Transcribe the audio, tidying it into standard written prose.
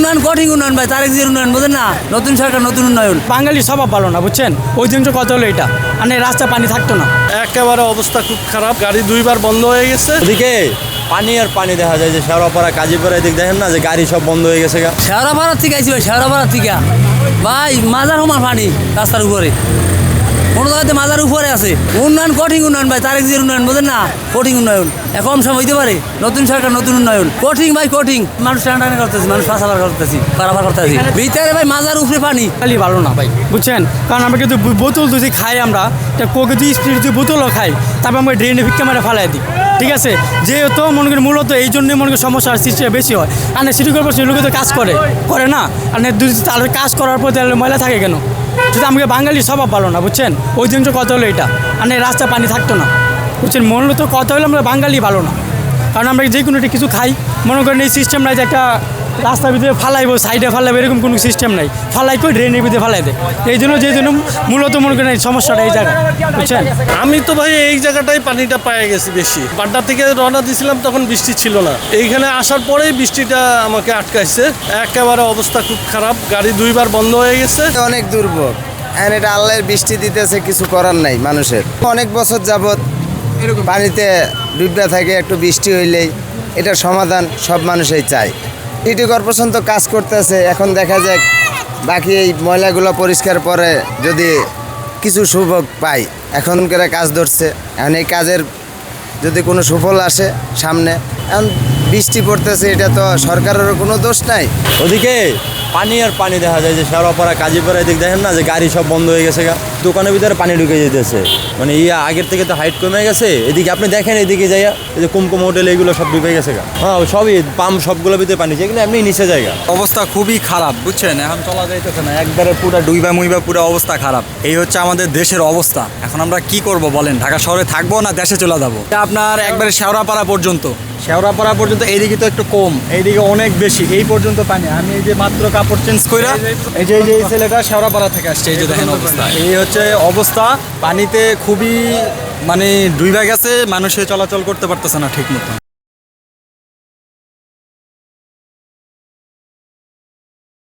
উন্নয়ন কঠিন উন্নয়ন ভাই, তারেক জিয়ার উন্নয়ন বোঝেন না, নতুন সরকার নতুন উন্নয়ন। বাঙালির স্বভাব ভালো না বুঝছেন, ওই দিন কত হলো এটা আর রাস্তা পানি থাকতো না। একেবারে অবস্থা খুব খারাপ, গাড়ি দুইবার বন্ধ হয়ে গেছে। ওদিকে পানি আর পানি দেখা যায় যে শেওড়াপাড়া কাজীপাড়া এদিক দেখেন না যে গাড়ি সব বন্ধ হয়ে গেছে। শেওড়াপাড়ার থেকে আইছি ভাই, শেওড়াপাড়ার থেকে ভাই মাজার হোমার পানি রাস্তার উপরে, কোনো জায়গাতে মাজার উপরে আছে। উন্নয়ন কঠিন উন্নয়ন ভাই, তারেক জিয়ার উন্নয়ন বোঝেন না, কঠিন উন্নয়ন। কম সময় হইতে পারে, নতুন সরকার নতুন উন্নয়ন। কঠিন ভাই কঠিন, মানুষ টানাটানি করতেছি, মানুষ পাশাপার করতেছি, পারাপার করতেছি, ভিতরে ভাই মাজার উপরে পানি। বাঙালি ভালো না ভাই বুঝছেন, কারণ আমরা কিন্তু বোতল যদি খাই, আমরা কোকে যদি স্পিড যদি বোতলও খাই, তারপর আমরা ড্রেনে ভিক্ষা মেরে ফেলাই দিই। ঠিক আছে, যেহেতু মনে করি মূলত এই জন্যই মনে করি সমস্যার সৃষ্টি বেশি হয়। আর সিটি কর্পোরেশন লোকে তো কাজ করে না, আর তাদের কাজ করার পর তাহলে ময়লা থাকে কেন? যদি আমাকে বাঙালির স্বভাব ভালো না বুঝছেন, ওই দিন কত হলো এটা আর রাস্তা পানি থাকতো না বুঝছেন। মূলত কথা হলো আমরা বাঙালি ভালো না, কারণ আমরা যে কোনো একটা কিছু খাই, মনে করেন এই সিস্টেম নাই যে একটা রাস্তার ভিতরে ফালাইবো, সাইডে ফালাইবো, এরকম কোনো সিস্টেম নাই। ফালাই করে ড্রেনের ভিতরে ফালাই দেয়, এই জন্য মূলত মনে করেন এই সমস্যাটা এই জায়গায় বুঝছেন। আমি তো ভাই এই জায়গাটাই পানিটা পেয়ে গেছি বেশি। বাড্ডা থেকে রওনা দিয়েছিলাম, তখন বৃষ্টি ছিল না। এইখানে আসার পরেই বৃষ্টিটা আমাকে আটকাইছে। একেবারে অবস্থা খুব খারাপ, গাড়ি দুইবার বন্ধ হয়ে গেছে। অনেক দুর্ভোগ, এটা আল্লাহর বৃষ্টি দিতেছে, কিছু করার নাই মানুষের। অনেক বছর যাবৎ পানিতে ডুববা থাকে, একটু বৃষ্টি হইলেই এটার সমাধান সব মানুষই চায়। সিটি কর্পোরেশন তো কাজ করতেছে, এখন দেখা যাক বাকি এই ময়লাগুলো পরিষ্কার পরে যদি কিছু সুযোগ পাই। এখন করে কাজ ধরছে, এখন এই কাজের যদি কোনো সুফল আসে সামনে। এখন বৃষ্টি পড়তেছে, এটা তো সরকারেরও কোনো দোষ নাই। ওদিকে পানি আর পানি দেখা যায় যে শেওড়াপাড়া কাজীপাড়া এদিক দেখেন না যে গাড়ি সব বন্ধ হয়ে গেছে। দোকানের ভিতরে পানি ঢুকে যেতেছে, মানে আগের থেকে তো হাইট কমে গেছে। এদিকে আপনি দেখেন, এদিকে যাইয়া এই যে কুমকুম হোটেল এগুলো সব ডুবে গেছে। হ্যাঁ, সবই পাম্প সবগুলোর ভিতরে পানি, যেগুলো এমনি নিচে জায়গা। অবস্থা খুবই খারাপ বুঝছেন, এখন চলা যাইতেছে না, একবারে পুরো ডুইবা মুইবা পুরো অবস্থা খারাপ। এই হচ্ছে আমাদের দেশের অবস্থা। এখন আমরা কি করব বলেন, ঢাকা শহরে থাকবো না দেশে চলে যাবো? আপনার একবারে শেওড়াপাড়া পর্যন্ত, এইদিকে তো একটু কম, এইদিকে অনেক বেশি, এই পর্যন্ত পানি। আমি এই যে মাত্র কাপড় চেঞ্জ করে এই যে ছেলেটা শেওড়াপাড়া থেকে আসছে, এই যে দেখেন অবস্থা। এই হচ্ছে অবস্থা, পানিতে খুবই মানে ডুইবা গেছে, মানুষে চলাচল করতে পারতেছে না ঠিক মতো।